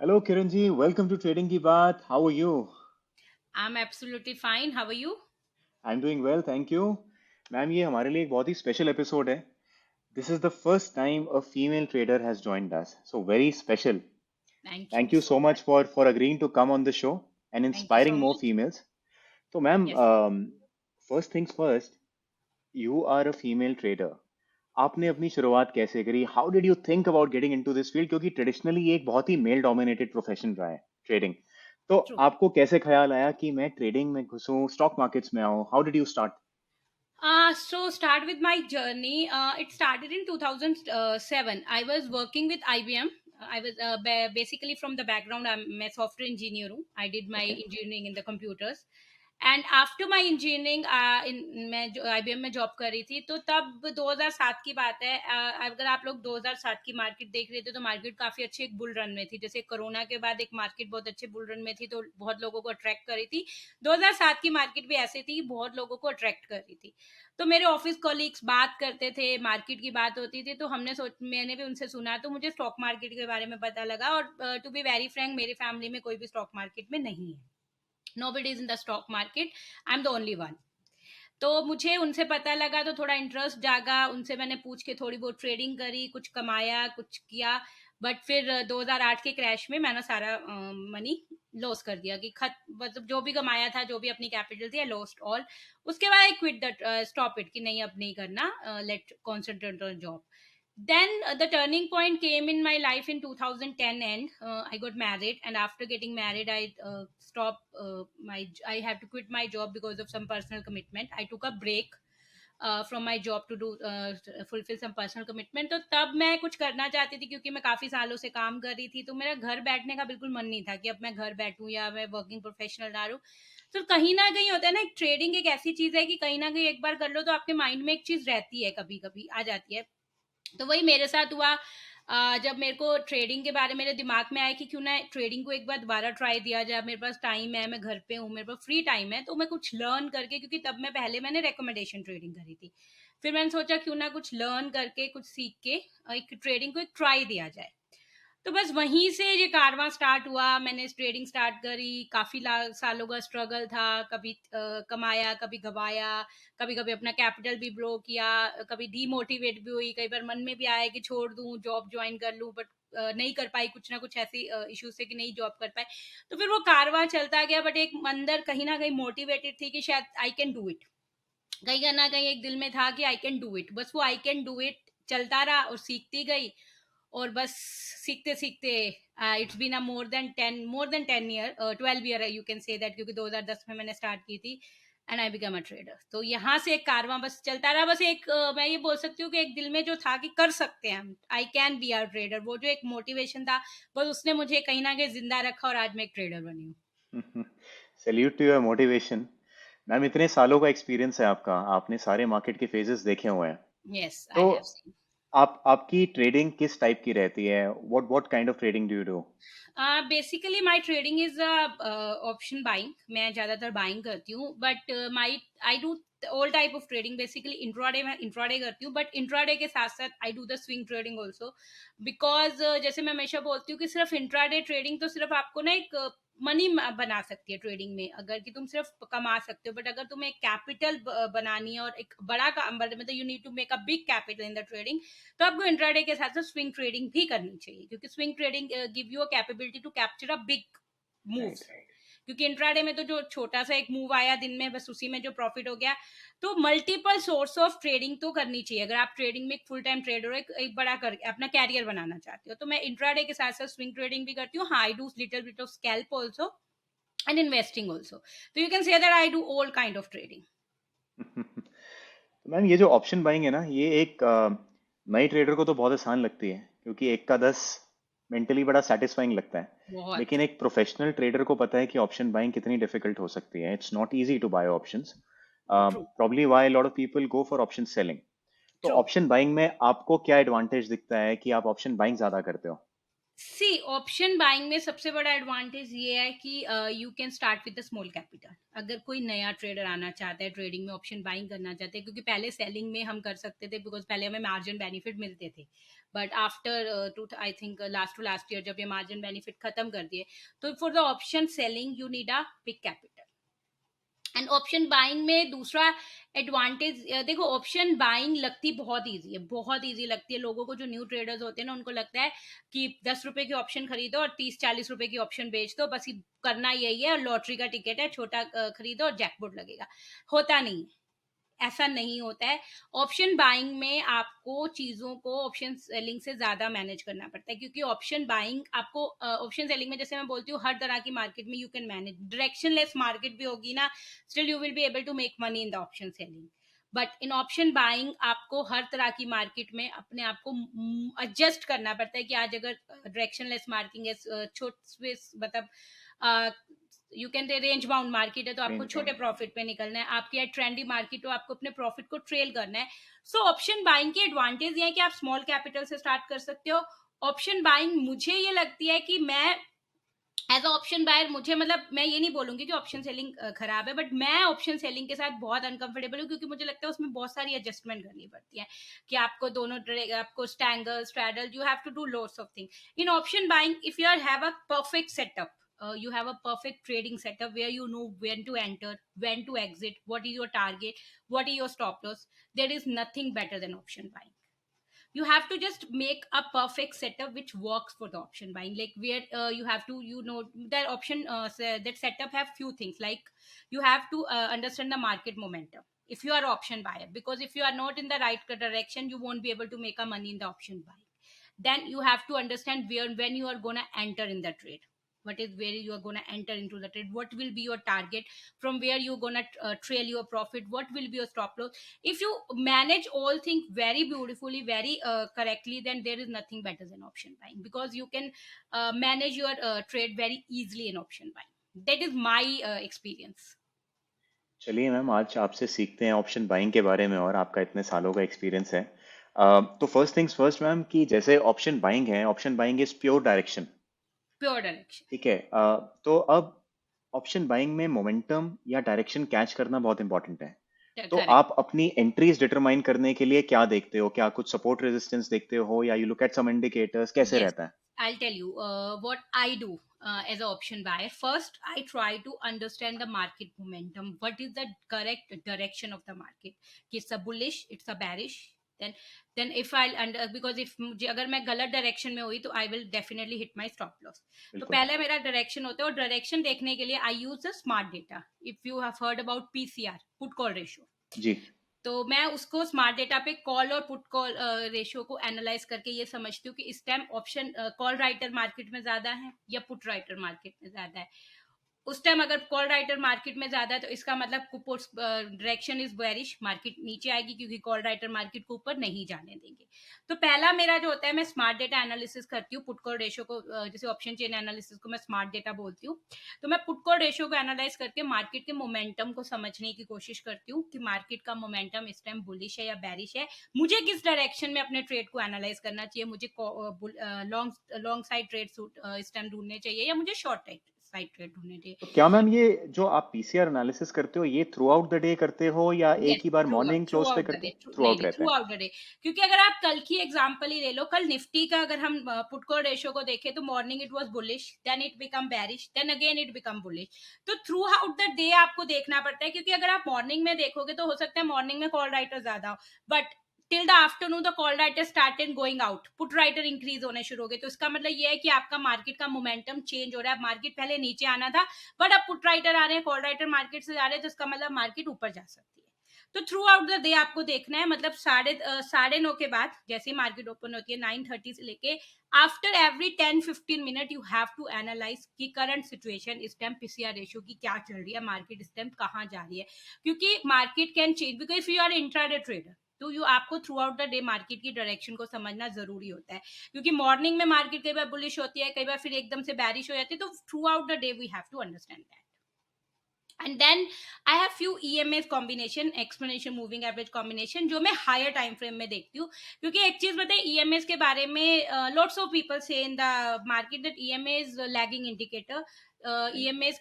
Hello, Kiranji. Welcome to Trading Ki Baat. How are you? I'm absolutely fine. How are you? I'm doing well, thank you. Ma'am ये हमारे लिए एक बहुत ही special episode है. This is the first time a female trader has joined us. So very special. Thank you Thank you so so much. much for agreeing to come on the show and Thank you so inspiring more much. females. So ma'am, Yes. first things first, you are a female trader. आपने अपनी शुरुआत कैसे करी? How did you think about getting into this field? क्योंकि traditionally ये एक बहुत ही male dominated profession रहा है, ट्रेडिंग. तो True. आपको कैसे ख्याल आया कि मैं ट्रेडिंग में घुसूं, स्टॉक मार्केट्स में आऊं? How did you start? So start with my journey. It started in 2007. I was working with IBM. I was basically from the background. I'm a software engineer. I did my okay. engineering in the computers. And after my engineering in मैं जो IBM में job कर रही थी, तो तब 2007 की बात है. अगर आप लोग 2007 की मार्केट देख रहे थे तो मार्केट काफी अच्छे एक बुल रन में थी. जैसे कोरोना के बाद एक मार्केट बहुत अच्छे बुल रन में थी, तो बहुत लोगों को अट्रैक्ट कर रही थी. 2007 की मार्केट भी ऐसी थी, बहुत लोगों को अट्रैक्ट कर रही थी. तो मेरे ऑफिस कॉलीग्स बात करते थे, मार्केट की बात होती थी, तो मैंने भी उनसे सुना, तो मुझे स्टॉक मार्केट के बारे में पता लगा. और टू बी वेरी फ्रैंक, मेरी फैमिली में कोई भी स्टॉक मार्केट में नहीं है. Nobody is in the stock market. I'm the only one. तो मुझे उनसे पता लगा, तो थोड़ा इंटरेस्ट जागा. उनसे मैंने पूछ के थोड़ी बहुत ट्रेडिंग करी, कुछ कमाया, कुछ किया. बट फिर 2008 के क्रैश में मैंने सारा मनी लॉस कर दिया. कि खत मतलब जो भी कमाया था, जो भी अपनी कैपिटल थी, आई लॉस्ट ऑल. उसके बाद I quit the stop it, कि नहीं अब नहीं करना, let concentrate on job. Then the turning point came in my life in 2010 end. I got married, and after getting married, I stopped I had to quit my job because of some personal commitment. I took a break from my job to do fulfill some personal commitment. तो तब मैं कुछ करना चाहती थी, क्योंकि मैं काफी सालों से काम कर रही थी, तो मेरा घर बैठने का बिल्कुल मन नहीं था कि अब मैं घर बैठूं या मैं वर्किंग प्रोफेशनल ना रहूं. तो कहीं ना कहीं होता है ना, एक ट्रेडिंग एक ऐसी चीज है कि कहीं ना कहीं एक बार कर लो तो आपके माइंड में एक चीज रहती है, कभी कभी आ जाती है. तो वही मेरे साथ हुआ. जब मेरे को ट्रेडिंग के बारे में मेरे दिमाग में आया कि क्यों ना ट्रेडिंग को एक बार दोबारा ट्राई दिया जाए. मेरे पास टाइम है, मैं घर पे हूँ, मेरे पास फ्री टाइम है, तो मैं कुछ लर्न करके, क्योंकि तब मैंने रिकमेंडेशन ट्रेडिंग करी थी. फिर मैंने सोचा क्यों ना कुछ लर्न करके, कुछ सीख के एक ट्रेडिंग को एक ट्राई दिया जाए. तो बस वहीं से ये कारवां स्टार्ट हुआ. मैंने ट्रेडिंग स्टार्ट करी. काफी सालों का स्ट्रगल था. कभी कमाया, कभी गवाया, कभी कभी अपना कैपिटल भी ब्लो किया, कभी डीमोटिवेट भी हुई. कई बार मन में भी आया कि छोड़ दूं, जॉब ज्वाइन कर लूं, बट नहीं कर पाई. कुछ ना कुछ ऐसी इश्यूज थे कि नहीं जॉब कर पाए. तो फिर वो कारवां चलता गया. बट एक अंदर कहीं ना कहीं मोटिवेटेड थी कि शायद आई कैन डू इट. कहीं ना कहीं एक दिल में था कि आई कैन डू इट. बस वो आई कैन डू इट चलता रहा और सीखती गई. और बस सीखते सीखते it's been a more then 10 year, 12 year you can say that, क्योंकि 2010 में मैंने स्टार्ट की थी. And I become a trader. तो यहाँ से एक कारवां बस चलता रहा. बस एक मैं ये बोल सकती हूँ कि एक दिल में जो था कि कर सकते हैं हम, I can be are trader, वो जो एक मोटिवेशन था, बस उसने मुझे कहीं ना कहीं जिंदा रखा, और आज मैं एक ट्रेडर बनी हूँ. Salute to your motivation. Ma'am इतने सालों का एक्सपीरियंस है आपका, आपने सारे मार्केट के फेजेस देखे हुए हैं. यस, तो आई हैव सीन. आपकी ट्रेडिंग किस टाइप की रहती है? What kind of trading do you do? Basically my trading is option buying. मैं ज्यादातर बाइंग करती हूँ, but my I do all type of trading. Basically intraday मैं इंट्राडे करती हूँ, बट इंट्राडे के साथ साथ I do the swing trading also. Because जैसे मैं हमेशा बोलती हूँ कि सिर्फ इंट्राडे ट्रेडिंग तो सिर्फ आपको ना एक मनी बना सकती है ट्रेडिंग में, अगर कि तुम सिर्फ कमा सकते हो. बट अगर तुम्हें एक कैपिटल बनानी है और एक बड़ा मतलब you need to make a big capital in the trading, तो आपको इंट्राडे के साथ साथ स्विंग ट्रेडिंग भी करनी चाहिए, क्योंकि swing trading give you a capability to capture a big move. Right. क्योंकि इंट्राडे में तो जो छोटा सा एक मूव आया दिन में, बस उसी में जो प्रॉफिट हो गया. तो मल्टीपल सोर्स ऑफ ट्रेडिंग तो करनी चाहिए, अगर आप ट्रेडिंग में एक फुल टाइम ट्रेडर एक बड़ा कर अपना कैरियर बनाना चाहते हो. तो मैं इंट्राडे के साथ साथ स्विंग ट्रेडिंग भी करती हूँ. हाँ, I do little bit of scalp also, and investing also. तो you can say that I do all kind of trading. तो मैम ये जो ऑप्शन बाइंग है ना, ये एक नए ट्रेडर को तो बहुत आसान लगती है, क्योंकि एक का 10 मेंटली बड़ा सेटिस्फाइंग लगता है. बहुत. लेकिन एक प्रोफेशनल ट्रेडर को पता है कि ऑप्शन बाइंग कितनी डिफिकल्ट हो सकती है. It's not easy to buy options. True. Probably why lot of people go for option selling. तो ट्रू. ऑप्शन बाइंग में आपको क्या एडवांटेज दिखता है कि आप ऑप्शन बाइंग ज्यादा करते हो? सी ऑप्शन बाइंग में सबसे बड़ा एडवांटेज ये है कि you can start with the small capital. अगर कोई नया ट्रेडर आना चाहता है, ट्रेडिंग में ऑप्शन बाइंग करना चाहते हैं, क्योंकि पहले सेलिंग में हम कर सकते थे बिकॉज पहले हमें मार्जिन बेनिफिट मिलते थे. But after two I think last year जब ये मार्जिन बेनिफिट खत्म कर दिए, तो for the option selling you need a big capital. And option buying में दूसरा एडवांटेज, देखो ऑप्शन बाइंग लगती बहुत इजी है, बहुत इजी लगती है लोगों को, जो न्यू ट्रेडर्स होते हैं ना उनको लगता है कि 10 रुपए की ऑप्शन खरीदो और 30-40 रुपए की ऑप्शन बेच दो, बस करना यही है, और लॉटरी का टिकट है, छोटा खरीदो और जैकपॉट लगेगा। होता नहीं है, ऐसा नहीं होता है। ऑप्शन बाइंग में आपको चीजों को ऑप्शन सेलिंग से ज्यादा मैनेज करना पड़ता है, क्योंकि ऑप्शन बाइंग आपको ऑप्शन सेलिंग में, जैसे मैं बोलती हूँ, हर तरह की मार्केट में you can manage, directionless market भी होगी ना, still you will be able to make money in the option selling. But in option buying आपको हर तरह की मार्केट में अपने आप को एडजस्ट करना पड़ता है, कि आज अगर डायरेक्शनलेस मार्किंग है, छोटे मतलब you can range bound market है, तो आपको रेंज छोटे बाउंड। प्रॉफिट पे निकलना है, आपकी ट्रेंडी मार्केट तो आपको अपने प्रॉफिट को ट्रेल करना है। सो ऑप्शन बाइंग की एडवांटेज ये है कि आप स्मॉल कैपिटल से स्टार्ट कर सकते हो। ऑप्शन बाइंग मुझे ये लगती है कि मैं एज अ ऑप्शन बायर, मुझे मतलब मैं ये नहीं बोलूंगी कि ऑप्शन सेलिंग खराब है, बट मैं ऑप्शन सेलिंग के साथ बहुत अनकंफर्टेबल हूँ, क्योंकि मुझे लगता है उसमें बहुत सारी एडजस्टमेंट करनी पड़ती है, कि आपको दोनों आपको strangle straddle, you have to do lots of thing in option buying. If you have a perfect setup, you have a perfect trading setup where you know when to enter, when to exit, what is your target, what is your stop loss, there is nothing better than option buying. You have to just make a perfect setup which works for the option buying, like where you have to, you know, that option that setup have few things, like you have to understand the market momentum if you are option buyer, because if you are not in the right direction you won't be able to make a money in the option buying. Then you have to understand where, when you are going to enter in the trade, what is where you are going to enter into the trade, what will be your target, from where you're going to trail your profit, what will be your stop loss. If you manage all things very beautifully, very correctly, then there is nothing better than option buying, because you can manage your trade very easily in option buying. That is my experience. चलिए ma'am, आज आपसे सीखते हैं option buying के बारे में, और आपका इतने सालों का एक्सपीरियंस है। तो फर्स्ट थिंग्स फर्स्ट मैम, कि जैसे ऑप्शन बाइंग है, option buying is pure direction, Pure direction. ठीक है। तो अब ऑप्शन बाइंग में मोमेंटम या डायरेक्शन कैच करना बहुत इंपॉर्टेंट है। तो Correct. आप अपनी एंट्रीज डिटरमाइन करने के लिए क्या देखते हो? क्या कुछ सपोर्ट रेजिस्टेंस देखते हो, या you look at some indicators, कैसे Yes, रहता है? I'll tell you what I do as an option buyer. First, I try to understand the market momentum. What is the correct direction of the market? It's a bullish, it's a bearish. Then, if I'll under, because if मुझे अगर मैं गलत direction में हुई तो I will definitely hit my stop loss. तो बिल्कुल। पहले मेरा डायरेक्शन होता है, और डायरेक्शन देखने के लिए I use the smart data. If you have heard about PCR, put call ratio, जी। तो मैं उसको स्मार्ट डेटा पे कॉल और पुट कॉल रेशियो को एनालाइज करके ये समझती हूँ कि इस time option call writer market में ज्यादा है या पुट राइटर मार्केट में ज्यादा है। उस टाइम अगर कॉल राइटर मार्केट में ज्यादा है तो इसका मतलब डायरेक्शन इज बेरिश, मार्केट नीचे आएगी, क्योंकि कॉल राइटर मार्केट को ऊपर नहीं जाने देंगे। तो पहला मेरा जो होता है, मैं स्मार्ट डेटा एनालिसिस करती हूँ, पुट कॉल रेशियो को, जैसे ऑप्शन चेन एनालिसिस को मैं स्मार्ट डेटा बोलती हूँ। तो मैं पुट कॉल रेशियो को एनालाइज करके मार्केट के मोमेंटम को समझने की कोशिश करती हूँ, कि मार्केट का मोमेंटम इस टाइम बुलिश है या बेरिश है, मुझे किस डायरेक्शन में अपने ट्रेड को एनालाइज करना चाहिए, मुझे लॉन्ग लॉन्ग साइड ट्रेड इस टाइम ढूंढने चाहिए, या मुझे शॉर्ट साइड ट्रेड ढूंढने चाहिए। तो क्या मैम, ये जो आप पीसीआर एनालिसिस करते हो, ये थ्रू आउट द डे करते हो, या यस, एक ही बार throughout, morning through close पे आउट द करते डे, हो? थ्रू नहीं आउट नहीं, रहता थ्रू है। Out the day. क्योंकि अगर आप कल की एग्जांपल ही ले लो, कल निफ्टी का अगर हम पुट कॉल रेशियो को देखें तो morning it was bullish, then it become bearish, then again it become bullish. तो थ्रू आउट द डे आपको देखना पड़ता है, क्योंकि अगर आप मॉर्निंग में देखोगे तो हो सकता है मॉर्निंग में कॉल राइटर ज्यादा हो, but till the afternoon the call writer started going out, put writer increase होने शुरू हो गए, तो इसका मतलब ये है कि आपका मार्केट का मोमेंटम चेंज हो रहा है। मार्केट पहले नीचे आना था, बट अब पुट राइटर आ रहे हैं, कॉल राइटर मार्केट से जा रहे हैं, तो इसका मतलब मार्केट ऊपर जा सकती है। तो थ्रू आउट द डे आपको देखना है, मतलब 9:30 के बाद जैसे ही मार्केट ओपन होती है 9:30 से लेके after every 10-15 minute you have to analyse की करंट सिचुएशन, इस टाइम पीसीआर रेशियो की क्या चल रही है, मार्केट इस टाइम कहाँ जा रही है, क्योंकि market can change, because if you are intraday trader तो यू आपको throughout the day market की डायरेक्शन को समझना जरूरी होता है, क्योंकि मॉर्निंग में मार्केट कई बार बुलिश होती है, कई बार फिर एकदम से बैरिश हो जाती है, तो throughout the day we have to understand that. And then I have few EMA combination, exponential moving average combination, जो मैं हायर टाइम फ्रेम में देखती हूँ, क्योंकि एक चीज बताए ईएमएस के बारे में, लॉट्स ऑफ पीपल से in the market that EMA is lagging indicator. EMA is,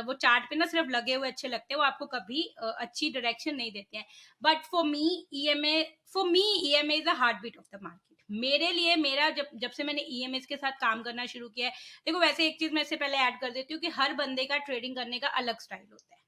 वो चार्ट पे ना सिर्फ लगे हुए अच्छे लगते हैं, वो आपको कभी अच्छी डायरेक्शन नहीं देते हैं, but for me EMA is the heart beat of the market. मेरे लिए मेरा जब जब से मैंने ईएमएस के साथ काम करना शुरू किया है, देखो वैसे एक चीज मैं इससे पहले ऐड कर देती हूँ कि हर बंदे का ट्रेडिंग करने का अलग स्टाइल होता है।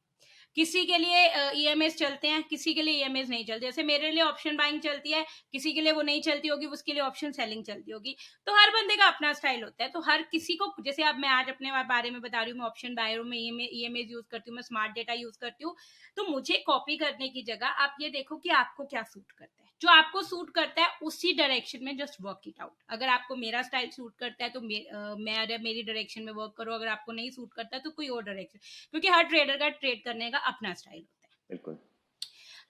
किसी के लिए ईएमएस चलते हैं, किसी के लिए ईएमएस नहीं चलते। जैसे मेरे लिए ऑप्शन बाइंग चलती है, किसी के लिए वो नहीं चलती होगी, उसके लिए ऑप्शन सेलिंग चलती होगी। तो हर बंदे का अपना स्टाइल होता है। तो हर किसी को, जैसे अब मैं आज अपने बारे में बता रही हूँ, मैं ऑप्शन बायर हूँ, मैं ईएमएस यूज करती हूँ, मैं स्मार्ट डेटा यूज करती हूँ। तो मुझे कॉपी करने की जगह आप ये देखो कि आपको क्या सूट करता है। जो आपको सूट करता है उसी डायरेक्शन में जस्ट वर्क इट आउट। अगर आपको मेरा स्टाइल सूट करता है तो मेरी डायरेक्शन में वर्क करो, अगर आपको नहीं सूट करता है तो कोई और डायरेक्शन, क्योंकि हर ट्रेडर का ट्रेड करने का अपना स्टाइल होता है। बिल्कुल।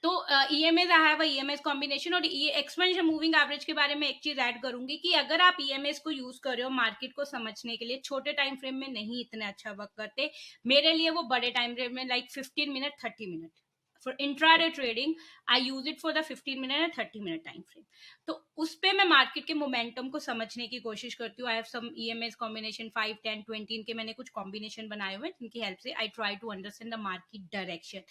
तो EMS I have EMS combination. और ये एक्सपेंशन मूविंग एवरेज के बारे में एक चीज ऐड करूंगी कि अगर आप ईएमएस को यूज कर रहे हो मार्केट को समझने के लिए, छोटे टाइम फ्रेम में नहीं इतने अच्छा वर्क करते। मेरे लिए वो बड़े टाइम फ्रेम में like 15 minute 30 minute for okay. Intraday trading, I use it for the 15 minute and 30 minute time frame. तो उस पे मैं मार्केट के मोमेंटम को समझने की कोशिश करती हूँ। I have some EMAs combination 5 10 20 इनके मैंने कुछ कॉम्बिनेशन बनाए हुए हैं जिनकी हेल्प से I try to understand the market direction.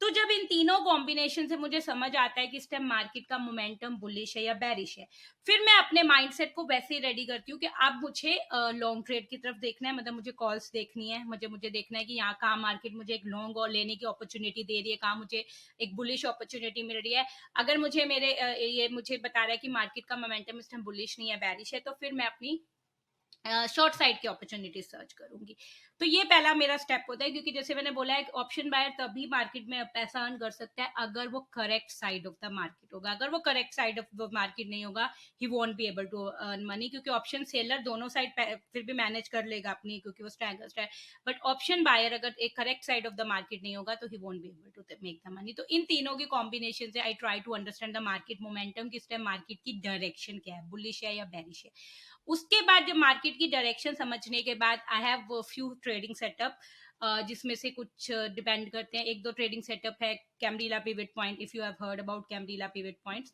तो जब इन तीनों कॉम्बिनेशन से मुझे समझ आता है कि इस टाइम मार्केट का मोमेंटम बुलिश है या बेरिश है, फिर मैं अपने माइंडसेट को वैसे ही रेडी करती हूँ कि अब मुझे लॉन्ग ट्रेड की तरफ देखना है। मतलब मुझे कॉल्स देखनी है, मुझे देखना है कि यहाँ कहाँ मार्केट मुझे एक लॉन्ग और लेने की अपॉर्चुनिटी दे रही है, कहाँ मुझे एक बुलिश अपॉर्चुनिटी मिल रही है। अगर मुझे ये मुझे बता रहा है कि मार्केट का मोमेंटम इस टाइम बुलिश नहीं है, बेरिश है, तो फिर मैं अपनी शॉर्ट साइड की अपॉर्चुनिटी सर्च करूंगी। तो ये पहला मेरा स्टेप होता है, क्योंकि जैसे मैंने बोला है ऑप्शन बायर तभी मार्केट में पैसा अर्न कर सकता है अगर वो correct side of the market होगा। अगर वो correct side of the market नहीं होगा, he won't be able to earn money, क्योंकि ऑप्शन सेलर दोनों साइड फिर भी मैनेज कर लेगा अपनी, क्योंकि वो स्ट्रैगस्ट है। बट ऑप्शन बायर अगर एक correct side of the market नहीं होगा तो he won't be able to make the money. तो इन तीनों की कॉम्बिनेशन से I try to understand the market momentum, किस टाइम मार्केट की डायरेक्शन क्या है, बुलिश है या बेरिश है। उसके बाद जब मार्केट की डायरेक्शन समझने के बाद आई हैव फ्यू ट्रेडिंग सेटअप, जिसमें से कुछ डिपेंड करते हैं। एक दो ट्रेडिंग सेटअप है Camarilla pivot point, if you have heard about Camarilla pivot points,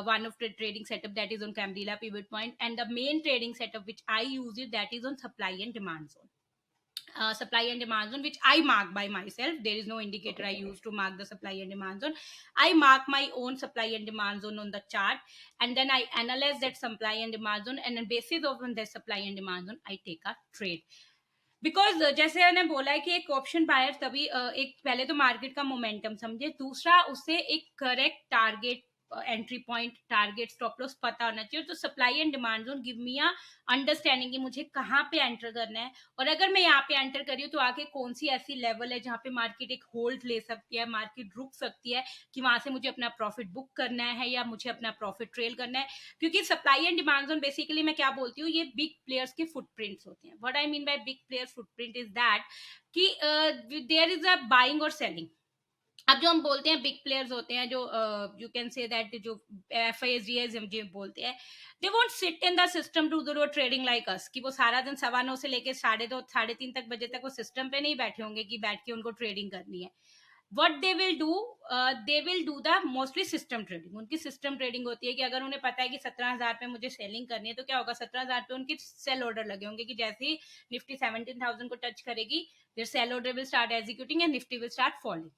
one of the trading setup that is on Camrila pivot point, and the main trading setup which I use it, that is on supply and demand zone. Supply and demand zone, which I mark by myself. There is no indicator okay. I use to mark the supply and demand zone. I mark my own supply and demand zone on the chart, and then I analyze that supply and demand zone, and on basis of on that supply and demand zone, I take a trade. Because जैसे मैंने बोला है कि एक option buyer तभी एक पहले तो मार्केट का मोमेंटम समझे, दूसरा उससे एक correct target entry point, target stop loss पता होना चाहिए। तो supply and demand zone give me a understanding कि मुझे कहाँ पे एंटर करना है, और अगर मैं यहाँ पे एंटर करी हूँ तो आगे कौन सी ऐसी लेवल है जहाँ पे मार्केट एक होल्ड ले सकती है, मार्केट रुक सकती है, कि वहां से मुझे अपना प्रॉफिट बुक करना है या मुझे अपना प्रॉफिट ट्रेल करना है। क्योंकि supply and demand zone basically मैं क्या बोलती हूँ, ये बिग प्लेयर्स के फुटप्रिंट्स होते हैं। What I mean by big player footprint is that कि देयर इज अ बाइंग और सेलिंग। अब जो हम बोलते हैं बिग प्लेयर्स होते हैं, जो यू कैन से दैट जो F I S G S जो बोलते हैं, they won't sit in the system to do trading like us, कि वो सारा दिन 9:15 से लेके 2:30 3:30 तक बजे तक वो सिस्टम पे नहीं बैठे होंगे कि बैठ के उनको ट्रेडिंग करनी है। What they will do, they will do the mostly system trading. उनकी सिस्टम ट्रेडिंग होती है कि अगर उन्हें पता है कि 17,000 पे मुझे सेलिंग करनी है, तो क्या होगा, 17,000 पे उनकी सेल ऑर्डर लगे होंगे कि जैसे ही निफ्टी 17,000 को टच करेगी, there sell order will start executing and Nifty will start falling.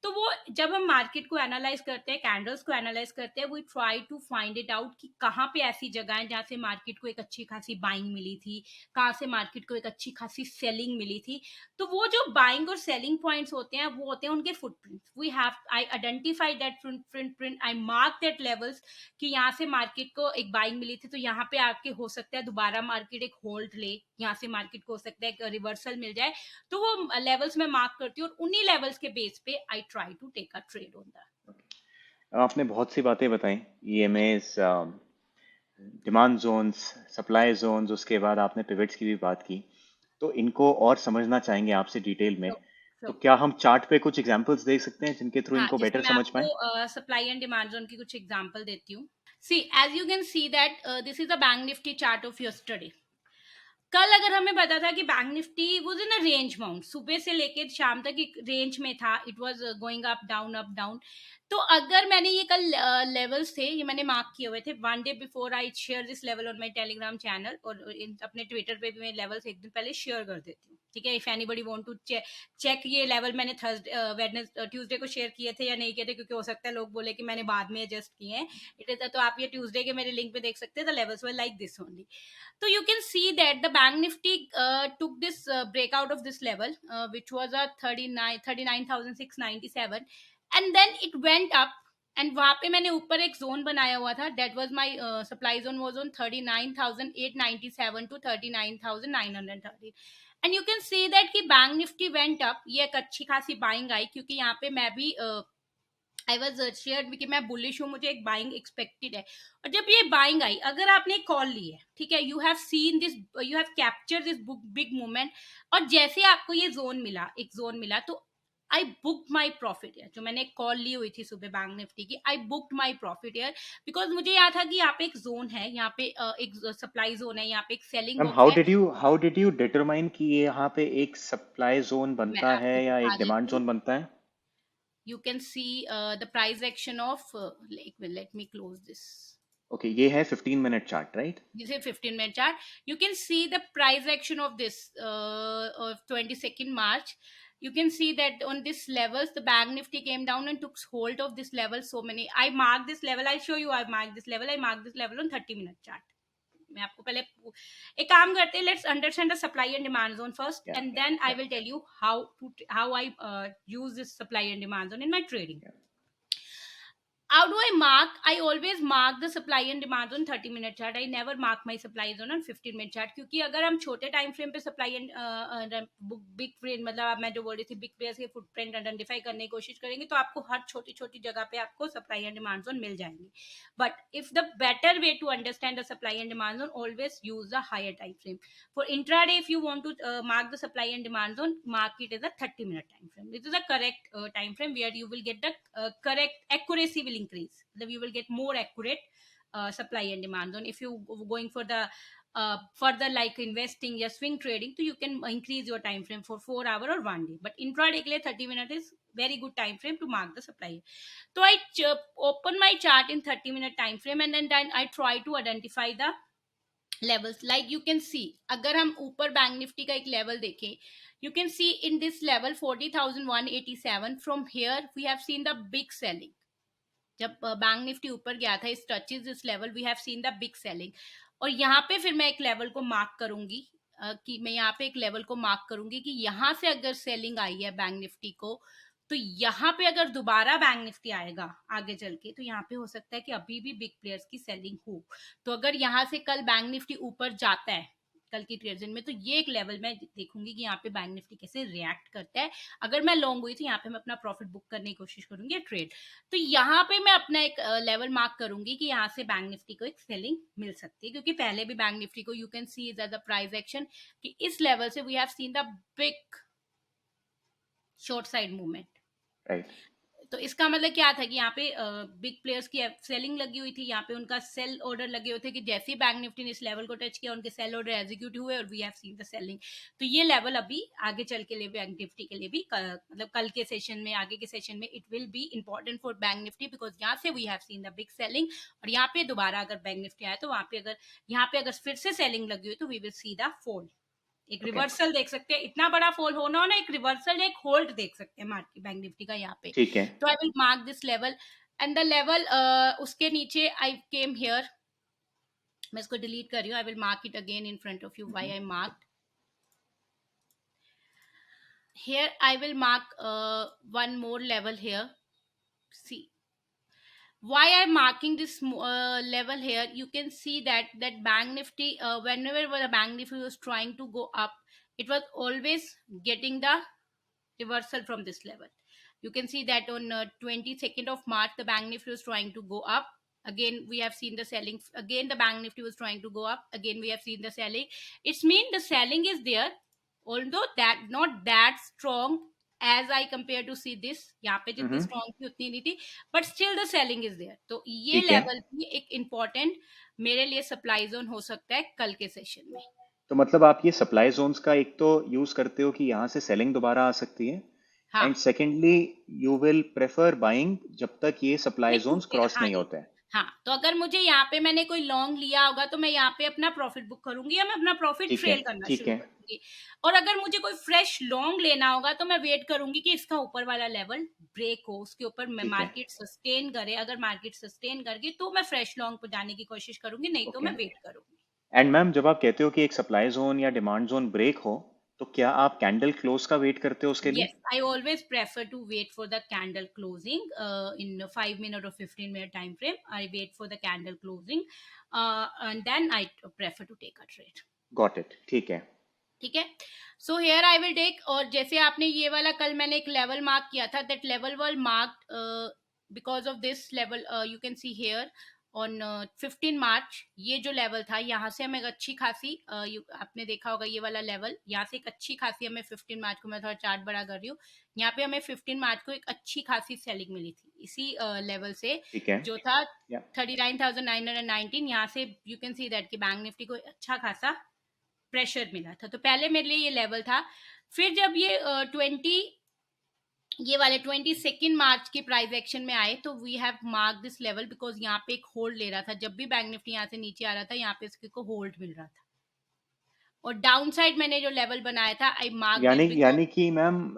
तो वो जब हम मार्केट को एनालाइज करते हैं, कैंडल्स को एनालाइज करते हैं, we try to find it out कि कहाँ पे ऐसी जगह है जहाँ से मार्केट को एक अच्छी खासी बाइंग मिली थी, कहाँ से मार्केट को एक अच्छी खासी सेलिंग मिली थी। तो वो जो बाइंग और सेलिंग पॉइंट्स होते हैं वो होते हैं उनके footprints. We have I identify that footprint, I mark that levels कि यहाँ से मार्केट को एक बाइंग मिली थी, तो यहाँ पे आके हो सकता है दोबारा मार्केट एक होल्ड ले, यहाँ से मार्केट को हो सकता है एक रिवर्सल मिल जाए। तो वो लेवल्स में मार्क करती हूँ और उन्हीं लेवल्स के बेस पे I try to take a trade on that. आपने बहुत सी बातें बताई, EMAs, demand zones, supply zones, उसके बाद आपने पिवट्स की भी बात की। तो इनको और समझना चाहेंगे आपसे डिटेल में। सो तो सो क्या हम चार्ट पे कुछ एग्जांपल्स देख सकते हैं जिनके थ्रू हाँ, इनको जैसे बेटर मैं समझ पाए? आपको सप्लाई एंड डिमांड जोन की कुछ एग्जांपल देती हूँ। See as you can see that this is a Bank Nifty chart of yesterday. कल अगर हमें पता था कि Bank Nifty was in a range bound, सुबह से लेकर शाम तक एक रेंज में था, it was going up down. तो अगर मैंने ये कल लेवल्स थे, ये मैंने मार्क किए हुए थे 1 day before I share this level on my Telegram channel, और अपने ट्विटर पे भी मैं लेवल्स एक दिन पहले शेयर कर देती हूँ। ठीक है, if anybody want to check ये लेवल मैंने ट्यूसडे को शेयर किए थे या नहीं किए थे, क्योंकि हो सकता है लोग बोले कि मैंने बाद में एडजस्ट किए हैं। इट इज तो आप ये ट्यूसडे के मेरे लिंक पे देख सकते हैं, the levels were like this only. So you can see that the bank nifty took this breakout of this level, which was a 39,697, and then it went up, and वहां पे मैंने ऊपर एक जोन बनाया हुआ था, that was my supply zone was on 39,897 to 39,930, and you can see that कि Bank Nifty went up, ये एक अच्छी खासी बाइंग आई, क्योंकि यहाँ पे मैं भी आई वॉज शेयर कि मैं बुलिश हूँ, मुझे एक बाइंग एक्सपेक्टेड है। और जब ये बाइंग आई, अगर आपने कॉल ली है, ठीक है, you have seen this, you have capture this big movement, और जैसे आपको ये जोन मिला, एक जोन मिला, तो I book my profit year. जो मैंने कॉल ली हुई थी सुबह बैंक निफ्टी की, I booked my profit here, because मुझे याद था कि यहाँ पे एक जोन है, यहाँ पे एक सप्लाई जोन है, यहाँ पे एक सेलिंग मैम, बॉक्स है। हाउ डिड यू डिटरमाइन कि ये यहाँ पे एक सप्लाई जोन मैं बनता है आपको या दिखा एक डिमांड देती हूँ। जोन बनता है? You can see the price action of, let me close this. Okay, ये है 15 minute chart, right? This is 15-minute chart. You can see the price action of this of 22nd March. You can see that on this levels, the bank nifty came down and took hold of this level. So many, I marked this level, I'll show you, I marked this level, I marked this level on 30-minute chart. मैं आपको पहले एक काम करते हैं, let's understand the supply and demand zone first, yeah and then I will tell you how I use this supply and demand zone in my trading. How do I mark? I always mark the supply and demand on 30-minute chart. I never mark my supply zone on 15-minute chart, क्योंकि अगर हम छोटे time frame पे supply and big frame, मतलब मैं जो बोल रही थी बिग प्लेयर्स के फुटप्रिंट आइडेंटिफाई करने की कोशिश करेंगे, तो आपको हर छोटी छोटी जगह पे आपको सप्लाई एंड डिमांड जोन मिल जाएंगे। But if the better way to understand the supply and demand zone, always use the higher time frame. For intraday, if you want to mark the supply and demand zone, mark it as a 30-minute time frame. This is a correct time frame where you will get the correct accuracy will increase. You will get more accurate supply and demand zone. If you going for the further like investing या swing trading, so you can increase your time frame for 4 hour or 1 day. But intraday के लिए 30 minute is very good time frame to mark the supply. So I open my chart in 30-minute time frame, and then I try to identify the levels. Like you can see, अगर हम ऊपर bank Nifty का एक level देखें, you can see in this level 40,187, from here we have seen the big selling. जब bank Nifty ऊपर गया था, इस touches this level, we have seen the big selling. और यहाँ पे फिर मैं एक लेवल को मार्क करूंगी, कि मैं यहाँ पे एक लेवल को मार्क करूंगी कि यहाँ से अगर सेलिंग आई है बैंक निफ्टी को, तो यहाँ पे अगर दोबारा बैंक निफ्टी आएगा आगे चल के, तो यहाँ पे हो सकता है कि अभी भी बिग प्लेयर्स की सेलिंग हो। तो अगर यहाँ से कल बैंक निफ्टी ऊपर जाता है कल की ट्रेडिंग में, तो ये एक लेवल मैं देखूंगी कि यहाँ पे बैंक निफ्टी कैसे रिएक्ट करता है। अगर मैं लॉन्ग हुई तो यहाँ पे मैं अपना प्रॉफिट बुक करने की कोशिश करूंगी ट्रेड। तो यहाँ पे मैं अपना एक लेवल मार्क करूंगी कि यहाँ से बैंक निफ्टी को एक सेलिंग मिल सकती है, क्योंकि पहले भी बैंक निफ्टी को you can see the price action कि इस लेवल से we have seen the big short side movement, right. तो इसका मतलब क्या था कि यहाँ पे बिग प्लेयर्स की सेलिंग लगी हुई थी, यहाँ पे उनका सेल ऑर्डर लगे हुए थे कि जैसे ही बैंक निफ्टी ने इस लेवल को टच किया, उनके सेल ऑर्डर एग्जीक्यूट हुए और we have seen the selling. तो ये लेवल अभी आगे चल के लिए बैंक निफ्टी के लिए भी मतलब कल के सेशन में, आगे के सेशन में it will be important for bank Nifty, because यहाँ से we have seen the big selling. और यहाँ पे दोबारा अगर बैंक निफ्टी आए तो वहाँ पे अगर फिर से सेलिंग लगी हुई, तो we will see the fall, एक रिवर्सल देख सकते हैं। इतना बड़ा फॉल होना हो ना, एक रिवर्सल एक होल्ड देख सकते हैं मार्केट बैंक निफ्टी का यहाँ पे। ठीक है। तो I will mark this level and the level उसके नीचे आई केम हियर, मैं इसको डिलीट कर रही हूँ, I will mark it again in front of you why I marked here. I will mark one more level here, see why I'm marking this level here. You can see that bank nifty, whenever the bank nifty was trying to go up, it was always getting the reversal from this level. You can see that on 22nd of March the bank nifty was trying to go up, again we have seen the selling, again the bank nifty was trying to go up, again we have seen the selling. It's mean the selling is there, although that not that strong as I compare to see this, यहाँ पे जितनी strong थी उतनी नहीं थी, but still the selling is there. तो ये ठीक है। लेवल भी एक important मेरे लिए सप्लाई जोन हो सकता है कल के सेशन में। तो मतलब आप ये सप्लाई जोन्स का एक तो यूज करते हो कि यहाँ से सेलिंग दोबारा आ सकती है, हाँ and secondly you will prefer buying जब तक ये सप्लाई नहीं जोन्स टूटे, क्रॉस हाँ नहीं होते हैं। हाँ, तो अगर मुझे यहाँ पे मैंने कोई लॉन्ग लिया होगा तो मैं यहाँ पे अपना प्रॉफिट बुक करूंगी या मैं अपना प्रॉफिट ठीक है, ट्रेल करना ठीक शुरू है, करूंगी। और अगर मुझे कोई फ्रेश लॉन्ग लेना होगा तो मैं वेट करूंगी कि इसका ऊपर वाला लेवल ब्रेक हो, उसके ऊपर मैं ठीक है। मार्केट सस्टेन करे। अगर मार्केट सस्टेन कर गई तो मैं फ्रेश लॉन्ग पर जाने की कोशिश करूंगी, नहीं तो ओके। मैं वेट करूंगी। एंड मैम, जब आप कहते हो कि एक सप्लाई जोन या डिमांड जोन ब्रेक हो, तो क्या आप कैंडल क्लोज का वेट करते हो उसके लिए? Yes, I always prefer to wait for the candle closing in a 5 minute or 15-minute time frame. I wait for the candle closing and then I prefer to take a trade. Got it, ठीक है। ठीक है। So here I will take, और जैसे आपने ये वाला कल मैंने एक लेवल मार्क किया था, that level was marked because of this level, you can see here on 15 March. ये जो लेवल था यहाँ से हमें एक अच्छी खासी आपने देखा होगा ये वाला लेवल, यहाँ से एक अच्छी खासी हमें 15 मार्च को, मैं थोड़ा चार्ट बड़ा कर रही हूँ, यहाँ पे हमें 15 मार्च को एक अच्छी खासी सेलिंग मिली थी इसी लेवल से, ठीक है। जो था या 39,919। यहाँ से यू कैन सी दैट कि बैंक निफ्टी को अच्छा खासा प्रेशर मिला था। तो पहले मेरे लिए ये लेवल था। फिर जब ये 22 मार्च की प्राइस एक्शन में आए तो we have mark this level, because यहाँ पे एक होल्ड ले रहा था। जब भी बैंक निफ्टी यहाँ से नीचे आ रहा था यहाँ पे इसको होल्ड मिल रहा था, और डाउन साइड मैंने जो लेवल बनाया था आई मार्क यानी दैट बिकॉज। यानी कि मैम,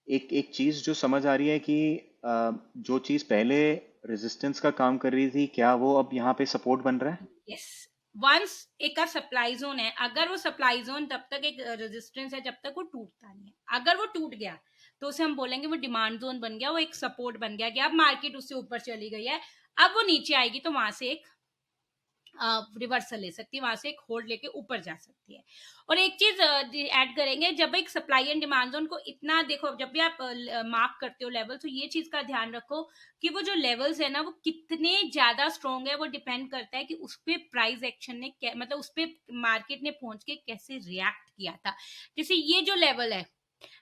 एक एक चीज जो समझ आ रही है कि जो चीज पहले रेजिस्टेंस का काम कर रही थी, क्या वो अब यहाँ पे सपोर्ट बन रहा है? यस, वंस एक का सप्लाई जोन है, अगर वो सप्लाई जोन तब तक एक रेजिस्टेंस है जब तक वो टूटता नहीं है। अगर वो टूट गया तो उसे हम बोलेंगे वो डिमांड जोन बन गया, वो एक सपोर्ट बन गया कि अब मार्केट उससे ऊपर चली गई है, अब वो नीचे आएगी तो वहां से एक रिवर्सल ले सकती है, वहां से एक होल्ड लेके ऊपर जा सकती है। और एक चीज ऐड करेंगे, जब एक सप्लाई एंड डिमांड जोन को इतना देखो, जब भी आप मार्क करते हो लेवल, तो ये चीज का ध्यान रखो कि वो जो लेवल्स है ना वो कितने ज्यादा स्ट्रॉन्ग है। वो डिपेंड करता है कि उस पे प्राइस एक्शन ने मतलब उस पे मार्केट ने पहुंच के कैसे रिएक्ट किया था। जैसे ये जो लेवल है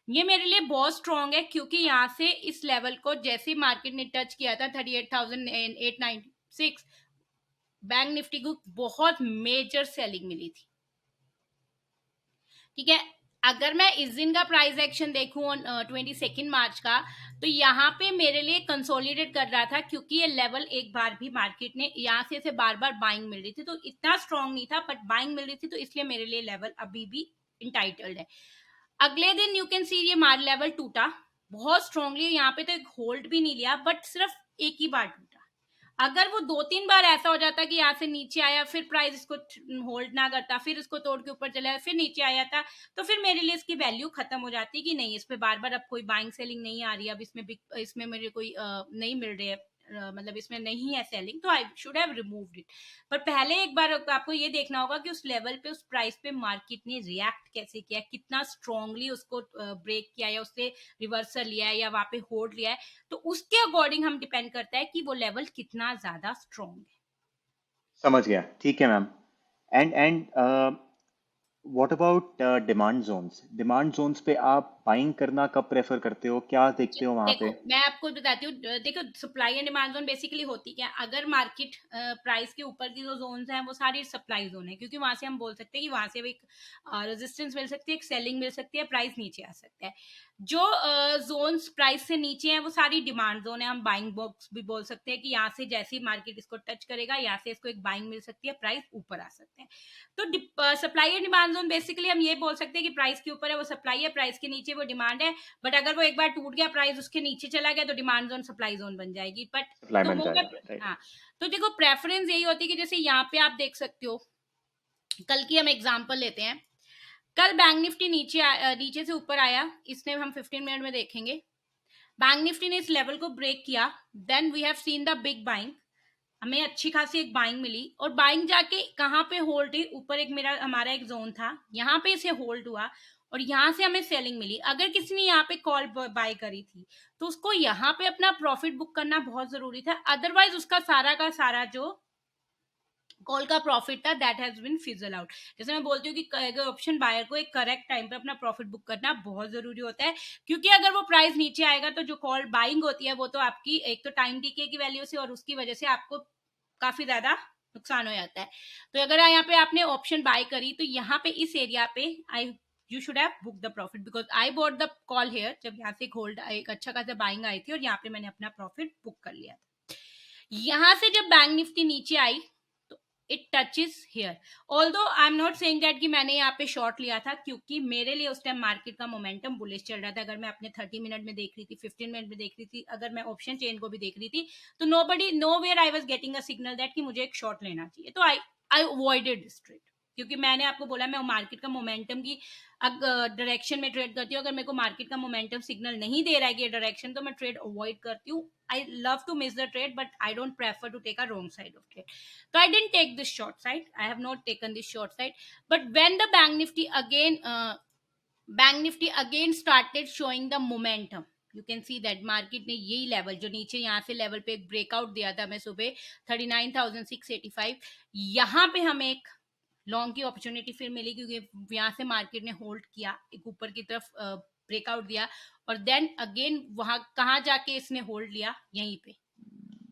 ये मेरे लिए बहुत स्ट्रॉन्ग है, क्योंकि यहाँ से इस लेवल को जैसे मार्केट ने टच किया था 38,896, बैंक निफ्टी को बहुत मेजर सेलिंग मिली थी। ठीक है। अगर मैं इस दिन का प्राइस एक्शन देखूं 22 मार्च का, तो यहाँ पे मेरे लिए कंसोलिडेट कर रहा था, क्योंकि ये लेवल एक बार भी मार्केट ने यहाँ से इसे बार बार बाइंग मिल रही थी, तो इतना स्ट्रांग नहीं था बट बाइंग मिल रही थी, तो इसलिए मेरे लिए लेवल अभी भी इंटाइटल्ड है। अगले दिन यू कैन सी ये मार लेवल टूटा बहुत स्ट्रांगली, यहाँ पे तो एक होल्ड भी नहीं लिया बट सिर्फ एक ही बार टूटा। अगर वो 2-3 बार ऐसा हो जाता कि यहाँ से नीचे आया, फिर प्राइस इसको होल्ड ना करता, फिर इसको तोड़ के ऊपर चला, फिर नीचे आया था, तो फिर मेरे लिए इसकी वैल्यू खत्म हो जाती कि नहीं, इस पे बार बार अब कोई बाइंग सेलिंग नहीं आ रही है, अब इसमें मेरे कोई नहीं मिल रही है, मतलब इसमें नहीं है सेलिंग, तो I should have removed it. पर पहले एक बार आपको ये देखना होगा कि उस लेवल पे उस प्राइस पे मार्केट ने रिएक्ट कैसे किया, कितना स्ट्रांगली उसको ब्रेक किया या उससे रिवर्सल लिया है या वहां पे होल्ड लिया है, तो उसके अकॉर्डिंग हम डिपेंड करता है कि वो लेवल कितना ज्यादा स्ट्रांग है। समझ गया, ठीक है ma'am. And what about demand zones? Demand zones पे आप बाइंग करना कब प्रेफर करते हो, क्या देखते हो वहां देखो पे? मैं आपको बताती हूँ, देखो supply and demand zone basically होती क्या, अगर मार्केट प्राइस के ऊपर की जो जोन्स हैं वो सारी सप्लाई जोन है, क्योंकि वहां से हम बोल सकते हैं कि वहां से एक रेजिस्टेंस मिल सकती है, एक सेलिंग मिल सकती है, प्राइस नीचे आ सकता है। जो जोन्स प्राइस से नीचे हैं वो सारी डिमांड जोन है, हम बाइंग बॉक्स भी बोल सकते हैं कि यहाँ से जैसे ही मार्केट इसको टच करेगा यहाँ से इसको एक बाइंग मिल सकती है, प्राइस ऊपर आ सकते हैं। तो supply and demand zone basically हम ये बोल सकते हैं कि प्राइस के ऊपर है वो सप्लाई है, प्राइस के नीचे वो डिमांड है। बट अगर वो एक बार टूट गया, प्राइस उसके नीचे चला गया, तो डिमांड जोन सप्लाई जोन बन जाएगी। बट सप्लाई द बन जाएगा, मोमेंट, राइट? हाँ, तो देखो प्रेफरेंस यही होती है कि जैसे यहाँ पे आप देख सकते हो, कल की हम एग्जांपल लेते हैं। कल बैंक निफ्टी नीचे से ऊपर आया, इसने हम 15 मिनट में देखेंगे। बैंक निफ्टी ने इस लेवल को ब्रेक किया, then we have seen the big buying, हमें अच्छी खासी एक बाइंग मिली, और बाइंग जाके कहाँ पे होल्ड हुई, ऊपर एक हमारा एक जोन था, यहाँ पे इसे होल्ड हुआ और यहाँ से हमें सेलिंग मिली। अगर किसी ने यहाँ पे कॉल बाय करी थी तो उसको यहाँ पे अपना प्रॉफिट बुक करना बहुत जरूरी था, अदरवाइज उसका सारा का सारा जो कॉल का प्रॉफिट था that has been fizzle out. जैसे मैं बोलती हूँ कि ऑप्शन बायर को एक करेक्ट टाइम पे अपना प्रॉफिट बुक करना बहुत जरूरी होता है, क्योंकि अगर वो प्राइस नीचे आएगा तो जो कॉल बाइंग होती है वो तो आपकी एक तो टाइम डीके की वैल्यू से और उसकी वजह से आपको काफी ज्यादा नुकसान हो जाता है। तो अगर यहाँ पे आपने ऑप्शन बाय करी तो यहाँ पे इस एरिया पे I you should have book the profit, because I bought the call here, जब यहाँ से एक होल्ड एक अच्छा खासा बाइंग आई थी और यहाँ पे मैंने अपना प्रॉफिट बुक कर लिया था। यहाँ से जब बैंक निफ्टी नीचे आई तो it touches here. Although I am not saying that कि मैंने यहाँ पे शॉर्ट लिया था, क्योंकि मेरे लिए उस टाइम मार्केट का मोमेंटम बुलिश चल रहा था। अगर मैं अपने 30 मिनट में देख रही थी, 15 मिनट में देख रही थी, अगर मैं ऑप्शन चेन को भी देख रही थी, तो nowhere I was getting a signal that कि मुझे एक शॉर्ट लेना चाहिए। तो आई अवॉइडेड स्ट्रेट, क्योंकि मैंने आपको बोला मैं मार्केट का मोमेंटम की डायरेक्शन में ट्रेड करती हूँ। अगर मेरे को मार्केट का मोमेंटम सिग्नल नहीं दे रहा है कि ये डायरेक्शन, तो मैं ट्रेड अवॉइड करती हूँ। I love to miss the trade, but I don't prefer to take a wrong side of trade. So I didn't take this short side. I have not taken this short side. But when the bank nifty again started showing the momentum, you can see that market ने यही level जो नीचे यहाँ से level पे एक breakout दिया था मैं सुबह 39,685, यहाँ पे हमें एक लॉन्ग की अपॉर्चुनिटी फिर मिली, क्योंकि यहाँ से मार्केट ने होल्ड किया, एक ऊपर की तरफ ब्रेकआउट दिया, और देन अगेन वहां कहाँ जाके इसने होल्ड लिया, यहीं पे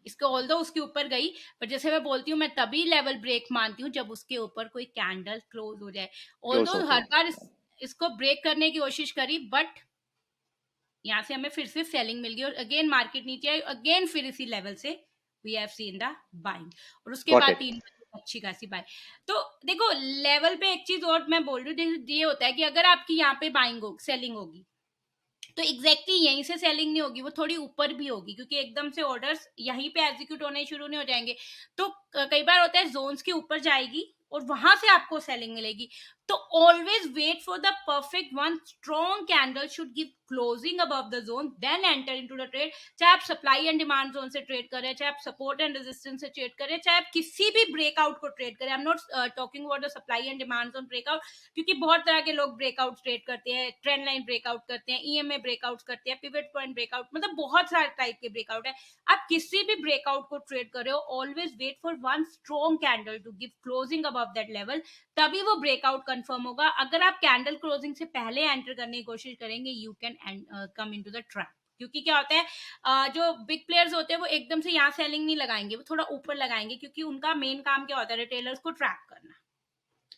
इसको ऑल्दो उसके ऊपर गई, पर जैसे मैं बोलती हूँ मैं तभी लेवल ब्रेक मानती हूँ जब उसके ऊपर कोई कैंडल क्लोज हो जाए। क्लोज ऑल्दो हो हर जाए। बार इसको ब्रेक करने की कोशिश करी, बट यहाँ से हमें फिर से सेलिंग मिल गई, और अगेन मार्केट नीचे आई, अगेन फिर इसी लेवल से we have seen the buying, और उसके गॉट बाद इट। 3 बजे अच्छी खासी बाय। तो देखो लेवल पे एक चीज और मैं बोल रही हूँ, ये होता है कि अगर आपकी यहाँ पे बाइंग हो सेलिंग होगी, तो एग्जैक्टली यहीं से सेलिंग नहीं होगी, वो थोड़ी ऊपर भी होगी, क्योंकि एकदम से ऑर्डर्स यहीं पे एग्जीक्यूट होने शुरू नहीं हो जाएंगे। तो कई बार होता है जोन्स के ऊपर जाएगी और वहां से आपको सेलिंग मिलेगी। तो always wait for the perfect one strong candle should give closing above the zone, then enter into the trade. चाहे आप सप्लाई एंड डिमांड जोन से ट्रेड करें, चाहे आप सपोर्ट एंड रेजिस्टेंस से ट्रेड करें, चाहे आप किसी भी ब्रेकआउट को ट्रेड करें। I am not talking about the supply and demand zone breakout, क्योंकि बहुत तरह के लोग ब्रेकआउट ट्रेड करते हैं, ट्रेंड लाइन ब्रेकआउट करते हैं, ईएमए ब्रेकआउट करते हैं, पिवट पॉइंट ब्रेकआउट, मतलब बहुत सारे टाइप के ब्रेकआउट है। आप किसी भी ब्रेकआउट को ट्रेड कर रहे हो, always wait for one strong candle to give closing above that level, तभी वो ब्रेकआउट कंफर्म होगा। अगर आप कैंडल क्लोजिंग से पहले एंटर करने की कोशिश करेंगे, you can come into the trap. क्योंकि क्या होता है, जो बिग प्लेयर्स होते हैं वो एकदम से यहाँ सेलिंग नहीं लगाएंगे, वो थोड़ा ऊपर लगाएंगे, क्योंकि उनका मेन काम क्या होता है, रिटेलर्स को ट्रैप करना।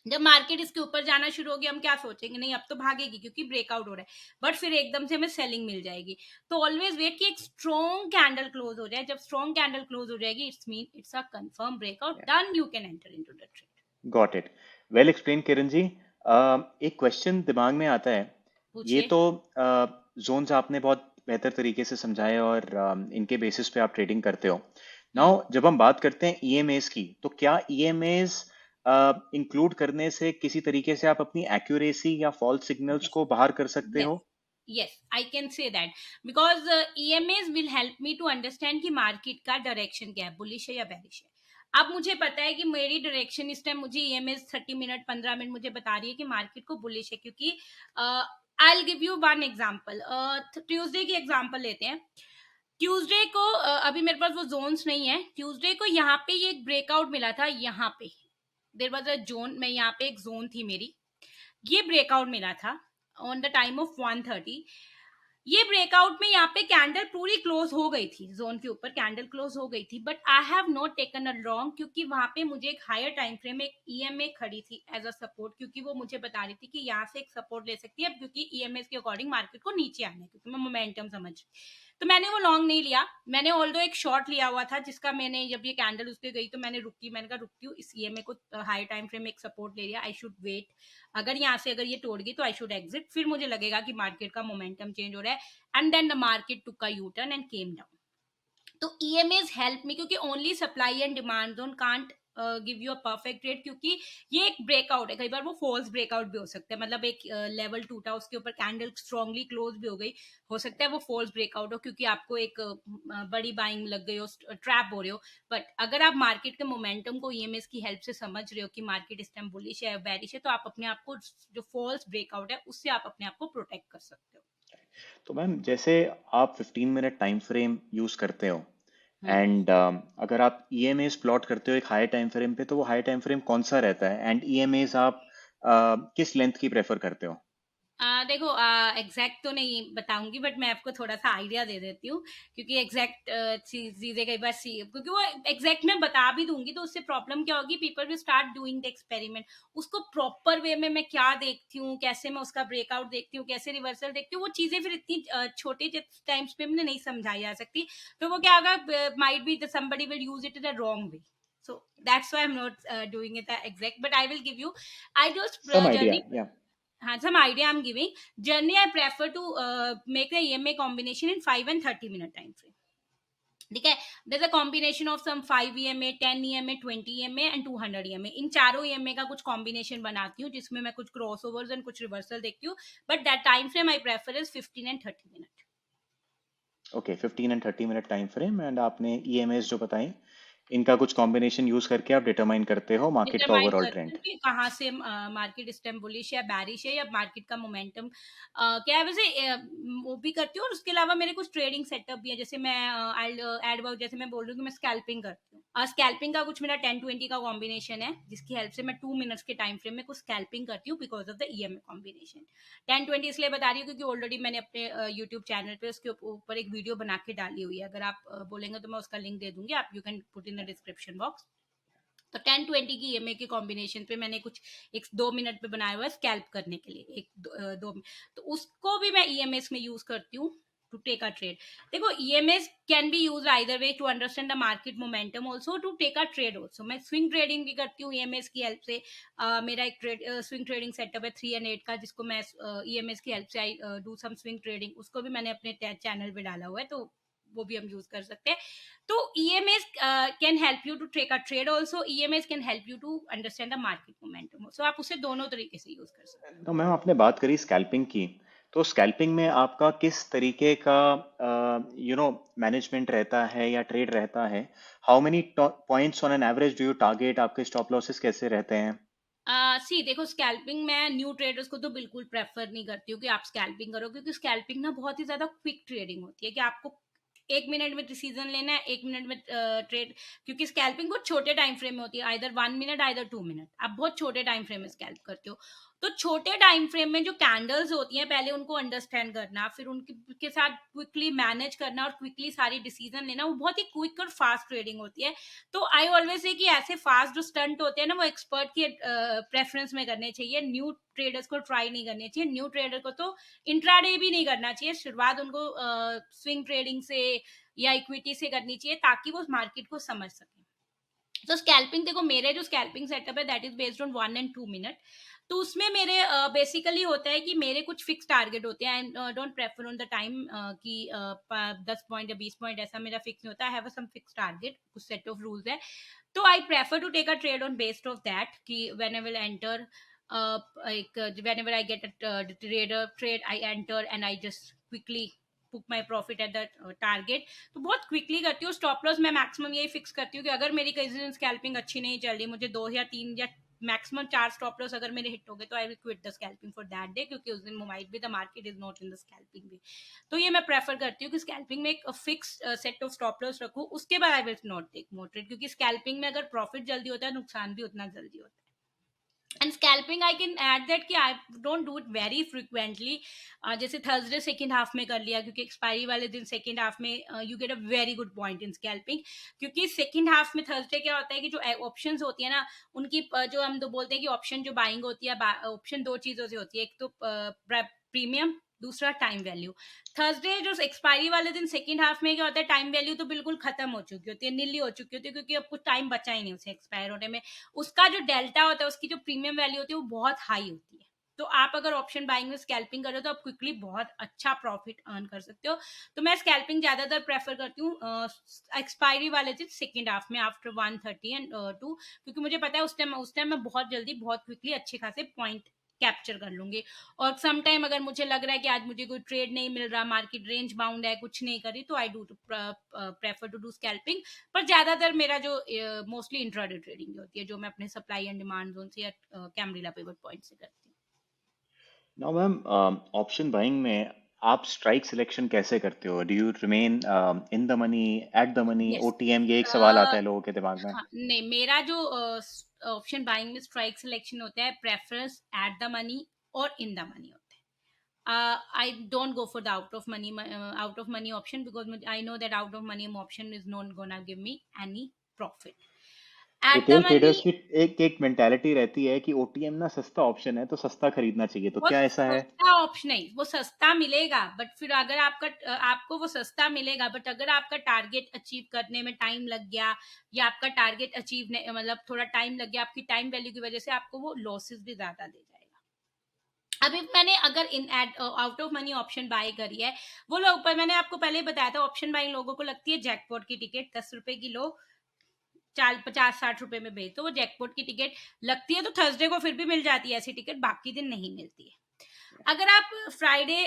जब मार्केट इसके ऊपर जाना शुरू होगी, हम क्या सोचेंगे, नहीं अब तो भागेगी क्योंकि ब्रेकआउट हो रहा है, बट फिर एकदम से हमें सेलिंग मिल जाएगी। तो ऑलवेज वेट कि एक स्ट्रॉन्ग कैंडल क्लोज हो जाए। जब स्ट्रॉन्ग कैंडल क्लोज हो जाएगी, it's mean it's a confirm breakout, done, you can enter into the trade. Got it. Well explain Kiran ji. एक क्वेश्चन दिमाग में आता है। ये पूछिए। तो जोन्स आपने बहुत बेहतर तरीके से समझाए और इनके बेसिस पे आप ट्रेडिंग करते हो। हम्म। नाउ जब हम बात करते हैं ईएमएस की, तो क्या ईएमएस इंक्लूड करने से किसी तरीके से आप अपनी एक्यूरेसी या फॉल्स सिग्नल्स यस। को बाहर कर सकते यस। हो? yes, I can say that because EMAs will help me to understand कि मार्केट का डायरेक्शन क्या है, बुलिश है या बेरिश है। अब मुझे पता है कि मेरी डायरेक्शन इस टाइम, मुझे EMAs 30 मिनट 15 मिनट मुझे बता रही है कि मार्केट को बुलिश है, क्योंकि I will give you one example. Tuesday की एग्जांपल लेते हैं। ट्यूसडे को अभी मेरे पास वो जोन्स नहीं है। ट्यूसडे को यहाँ पे ये एक ब्रेकआउट मिला था, यहाँ पे देयर वाज अ जोन, मैं यहाँ पे एक जोन थी मेरी, ये ब्रेकआउट मिला था ऑन द टाइम ऑफ 1:30। ये ब्रेकआउट में यहाँ पे कैंडल पूरी क्लोज हो गई थी, जोन के ऊपर कैंडल क्लोज हो गई थी, but I have not taken a long, क्योंकि वहां पे मुझे एक हायर टाइम फ्रेम एक ईएमए खड़ी थी एज अ सपोर्ट, क्योंकि वो मुझे बता रही थी कि यहाँ से एक सपोर्ट ले सकती है, क्योंकि ईएमएस के अकॉर्डिंग मार्केट को नीचे आना है, क्योंकि मैं मोमेंटम समझ रही। तो मैंने वो लॉन्ग नहीं लिया, मैंने ऑल्दो एक शॉर्ट लिया हुआ था, जिसका मैंने जब ये कैंडल उसके गई तो मैंने रुकी, मैंने कहा रुकती हूँ, इस ईएमए को हाई टाइम फ्रेम एक सपोर्ट ले लिया, आई शुड वेट, अगर यहाँ से अगर ये तोड़ गई तो आई शुड एग्जिट, फिर मुझे लगेगा कि मार्केट का मोमेंटम चेंज हो रहा है, and then the market took a U turn and came down. तो ईएमएस हेल्प मी, क्योंकि only supply and demand zone can't give you a perfect rate, क्योंकि ये एक ब्रेकआउट है, कई बार वो फॉल्स ब्रेकआउट भी हो सकता है, मतलब एक लेवल टूटा, उसके ऊपर कैंडल स्ट्रांगली क्लोज भी हो गई, हो सकता है वो फॉल्स ब्रेकआउट हो, क्योंकि आपको एक बड़ी बाइंग लग गई हो, ट्रैप हो रहे हो। बट अगर आप मार्केट के मोमेंटम को ईएमएस की हेल्प से समझ रहे हो कि मार्केट इस टाइम बुलिश है बेरिश है, तो आप अपने आप को, जो फॉल्स ब्रेकआउट है उससे आप अपने आप को प्रोटेक्ट कर सकते हो। तो मैम, जैसे आप 15 मिनट टाइम फ्रेम यूज करते हो, हम्म। एंड अगर आप ईएमएस प्लॉट करते हो एक हाई टाइम फ्रेम पे, तो वो हाई टाइम फ्रेम कौन सा रहता है, एंड ईएमएस आप किस लेंथ की प्रेफर करते हो? देखो एग्जैक्ट तो नहीं बताऊंगी, बट मैं आपको थोड़ा सा आइडिया दे देती हूँ, क्योंकि एग्जैक्ट चीजें कई बार क्योंकि वो एग्जैक्ट मैं बता भी दूंगी तो उससे प्रॉब्लम क्या होगी, people will start doing the experiment. उसको प्रॉपर वे में मैं क्या देखती हूँ, कैसे मैं उसका ब्रेकआउट देखती हूँ, कैसे रिवर्सल देखती हूँ, वो चीजें फिर इतनी छोटे टाइम्स पे नहीं समझाई जा सकती। तो वो क्या होगा, might be somebody will use it in a wrong way. So that's why I'm not doing it exact, but I will give you, I just some idea journey, या some idea I'm giving. Journey I prefer to make the EMA combination in 5 and 30 minute time frame. ठीक है, there's a combination of some 5 EMA, 10 EMA, 20 EMA and 200 EMA, इन चारों EMA का कुछ combination बनाती हूँ जिसमें मैं कुछ क्रॉसओवर्स एंड कुछ रिवर्सल देखती हूँ, but that time frame I prefer is 15 and 30 minute. Okay 15 and 30 minute time frame and आपने ईएमएस जो बताई इनका कुछ कॉम्बिनेशन यूज करके आप डिटरमाइन करते हो मार्केट का डिटरमाइन ओवरऑल करती ट्रेंड। हूँ कि कहाँ से मार्केट स्टेम बुलिश या बैरिश है, या मार्केट का मोमेंटम क्या है वैसे, वो भी करती हूँ। और उसके अलावा मेरे कुछ ट्रेडिंग सेटअप भी है, जैसे मैं आई एड अबाउट, जैसे मैं बोल रही हूँ कि मैं स्कैल्पिंग करती हूँ। स्कैल्पिंग का कुछ मेरा 10-20 का कॉम्बिनेशन है, जिसकी हेल्प से मैं 2 मिनट्स के टाइम फ्रेम में कुछ स्कैल्पिंग करती हूँ because of the EMA combination. 10-20 इसलिए बता रही हूँ क्योंकि ऑलरेडी मैंने अपने यूट्यूब चैनल पे उसके ऊपर एक वीडियो बना के डाली हुई है। अगर आप बोलेंगे तो मैं उसका लिंक दे दूंगी, आप you can put in the description box. तो 10-20 की ईएमए के कॉम्बिनेशन पे मैंने कुछ एक 2 मिनट पे बनाया हुआ है स्कैल्प करने के लिए, एक दो, तो उसको भी मैं ईएमएस में यूज करती हूँ टू टेक अ ट्रेड। देखो EMAs can be use either way to understand the market momentum, also to take a trade also. मैं स्विंग ट्रेडिंग भी करती हूँ ईएमएस की हेल्प से। मेरा एक स्विंग ट्रेडिंग सेटअप है 3 and 8 का, जिसको मैं ईएमएस की हेल्प से I do some swing trading, उसको भी मैंने अपने चैनल पे डाला हुआ है, तो वो भी हम यूज कर सकते हैं। तो EMAs can help you to take a trade also, EMAs can help you to understand the market momentum, so आप उसे दोनों तरीके से यूज कर सकते तो मैम आपने बात करी स्कैल्पिंग की, तो स्कैल्पिंग में आपका किस तरीके का मैनेजमेंट रहता है या ट्रेड रहता है? How many points on an average do you target? आपके स्टॉप लॉसेस कैसे रहते हैं? हैं। सी देखो, स्कैल्पिंग मैं न्यू ट्रेडर्स को तो बिल्कुल प्रेफर नहीं करती हूँ कि आप स्कैल्पिंग करो, क्योंकि स्कैल्पिंग ना बहुत ही ज्यादा क्विक ट्रेडिंग होती है कि आपको 1 मिनट में डिसीजन लेना है, 1 मिनट में ट्रेड। क्योंकि स्कैल्पिंग बहुत छोटे टाइम फ्रेम में होती है, आइदर 1 मिनट आइदर 2 मिनट, आप बहुत छोटे टाइम फ्रेम में स्कैल्प करते हो। तो छोटे टाइम फ्रेम में जो कैंडल्स होती हैं, पहले उनको अंडरस्टैंड करना, फिर उनके के साथ क्विकली मैनेज करना और क्विकली सारी डिसीजन लेना, वो बहुत ही क्विक और फास्ट ट्रेडिंग होती है। तो आई ऑलवेज से कि ऐसे फास्ट जो स्टंट होते हैं ना, वो एक्सपर्ट के प्रेफरेंस में करने चाहिए, न्यू ट्रेडर्स को ट्राई नहीं करने चाहिए। न्यू ट्रेडर को तो इंट्राडे भी नहीं करना चाहिए, शुरुआत उनको स्विंग ट्रेडिंग से या इक्विटी से करनी चाहिए, ताकि वो मार्केट को समझ सके। तो स्कैल्पिंग देखो, मेरे जो स्कैल्पिंग सेटअप है that is based on 1 and 2 minute. तो उसमें मेरे बेसिकली होता है कि मेरे कुछ फिक्स टारगेट होते हैं, I don't prefer on the time कि 10 पॉइंट या 20 पॉइंट, ऐसा मेरा फिक्स नहीं होता। I have some fix target, कुछ सेट ऑफ रूल्स है। तो I prefer to take a trade on based of that कि when I will enter, like whenever I get a trader trade, I enter and I just quickly book my profit at that target। तो बहुत quickly करती हूँ। Stop loss मैं maximum यही fix करती हूँ कि अगर मेरी कई दिन स्कैल्पिंग अच्छी नहीं चल रही, मुझे 2 या 3 या मैक्सिमम 4 स्टॉप लॉस अगर मेरे हिट हो गए, तो I will quit the scalping for that day, क्योंकि उस दिन माइट भी the market is not in the scalping day. तो ये मैं प्रेफर करती हूँ कि स्कैल्पिंग में एक fix set of stop loss रखूँ, उसके बाद I will not take more trade, क्योंकि स्कैल्पिंग में अगर प्रॉफिट जल्दी होता है, नुकसान भी उतना जल्दी होता है। And scalping I can add that कि I don't do it very frequently. जैसे थर्सडे सेकेंड हाफ में कर लिया, क्योंकि एक्सपायरी वाले दिन सेकेंड हाफ में you get a very good point in scalping. क्योंकि सेकेंड हाफ में थर्सडे क्या होता है कि जो ऑप्शन होती है ना, उनकी जो हम तो बोलते हैं कि ऑप्शन जो बाइंग होती है, ऑप्शन दो चीजों से होती है, एक तो प्रीमियम, दूसरा टाइम वैल्यू। थर्सडे जो एक्सपायरी वाले दिन सेकेंड हाफ में क्या होता है, टाइम वैल्यू तो बिल्कुल खत्म हो चुकी होती है, नीली हो चुकी होती है, क्योंकि अब कुछ टाइम बचा ही नहीं उसे एक्सपायर होने में। उसका जो डेल्टा होता है, उसकी जो प्रीमियम वैल्यू होती है, वो बहुत हाई होती है। तो आप अगर ऑप्शन बाइंग में स्कैल्पिंग करो, तो आप क्विकली बहुत अच्छा प्रॉफिट अर्न कर सकते हो। तो मैं स्कैल्पिंग ज्यादातर प्रेफर करती हूँ एक्सपायरी वाले दिन सेकेंड हाफ में, आफ्टर 1:30 and 2, क्योंकि मुझे पता है उस टाइम मैं बहुत जल्दी बहुत क्विकली अच्छे खासे पॉइंट कैप्चर कर लूंगी। और सम टाइम अगर मुझे लग रहा है कि आज मुझे कोई ट्रेड नहीं मिल रहा, मार्केट रेंज बाउंड है, कुछ नहीं करी, तो I do prefer to do scalping. पर ज्यादातर मेरा जो मोस्टली इंट्राडे ट्रेडिंग होती है, जो मैं अपने सप्लाई एंड डिमांड जोन से या कैमरिला पिवट पॉइंट से करती हूँ। नाउ मैम ऑप्शन बाइंग में आप स्ट्राइक सिलेक्शन कैसे करते हो? Do you remain in the money, eight the money, yes. OTM? ये एक सवाल आता है लोगों के दिमाग में। हाँ, नहीं, मेरा जो ऑप्शन बाइंग में स्ट्राइक सिलेक्शन होता है, प्रेफरेंस एट द मनी और इन द मनी होता है। I don't go for the out of money option, because I know that out of money option is not gonna give me any profit at the retail money. Traders की एक एक mentality रहती है कि OTM ना सस्ता option है तो सस्ता खरीदना चाहिए, तो वो क्या ऐसा है? सस्ता ऑप्शन नहीं, वो सस्ता मिलेगा, बट फिर अगर आपको वो सस्ता मिलेगा, बट अगर आपका टारगेट अचीव करने में टाइम लग गया, या आपका टारगेट अचीव मतलब थोड़ा टाइम लग गया, आपकी टाइम वैल्यू की वजह से आपको वो लॉसेस भी ज्यादा दे जाएगा। अभी मैंने अगर in and out of money option buy करी है, वो लोग पर मैंने आपको पहले ही बताया था, ऑप्शन बाइंग लोगों को लगती है जैकपॉट की टिकट, 10 रुपए की लो, 50-60 रुपए में बेच, तो वो जैकपॉट की टिकट लगती है, तो थर्सडे को फिर भी मिल जाती है ऐसी टिकट, बाकी दिन नहीं मिलती है। अगर आप फ्राइडे